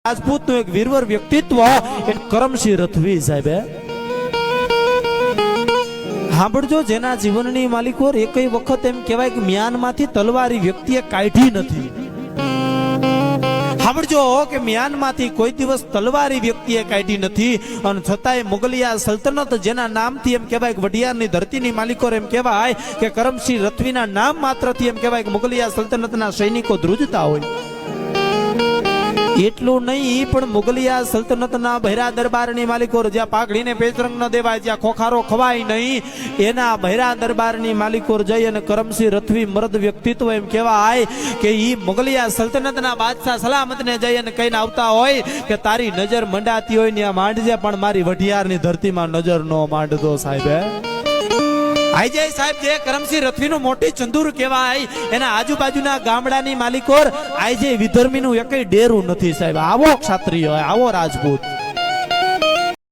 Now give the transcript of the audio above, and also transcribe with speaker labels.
Speaker 1: રાજપૂતનું એક વીરવર વ્યક્તિત્વ એ કરમસિંહ રથવી સાહેબ. સાંભળજો, જેના જીવનની માલિકો એકય વખત એમ કહેવાય કે મ્યાનમાંથી તલવારી વ્યક્તિએ કાઢી નથી. સાંભળજો કે મ્યાનમાંથી કોઈ દિવસ તલવારી વ્યક્તિએ કાઢી નથી, અને છતાંય મુગલિયા સલ્તનત જેના નામથી એમ કહેવાય કે વઢિયારની ધરતીની માલિકો એમ કહેવાય કે કરમસિંહ રથવીના નામ માત્રથી એમ કહેવાય કે મુગલિયા સલ્તનતના સૈનિકો ધ્રુજતા હોય. એટલું નહીં, પણ મુગલિયા સલ્તનતના બહેરા દરબારની માલિકો જ્યાં પાઘડીને પેચરંગ ન દેવાય, જ્યાં ખોખારો ખવાય નહીં, એના બહેરા દરબારની માલિકો જઈ અને કરમસિંહ રથવી મર્દ વ્યક્તિત્વ એમ કહેવાય કે ઈ મુગલિયા સલ્તનતના બાદશાહ સલામતને જઈ અને કહીને આવતા હોય કે તારી નજર મંડાતી હોય ને આ માંડજે, પણ મારી વઢિયારની ધરતીમાં નજર નો માંડતો સાહેબ. આઈજે સાહેબ જે કરમસિંહ રથવીનું મોટી ચંદુર કહેવાય, એના આજુબાજુના ગામડાની માલિકો આઈજે વિધર્મીનું એકય ડેરું નથી સાહેબ. આવો ક્ષત્રિય, આવો રાજપૂત.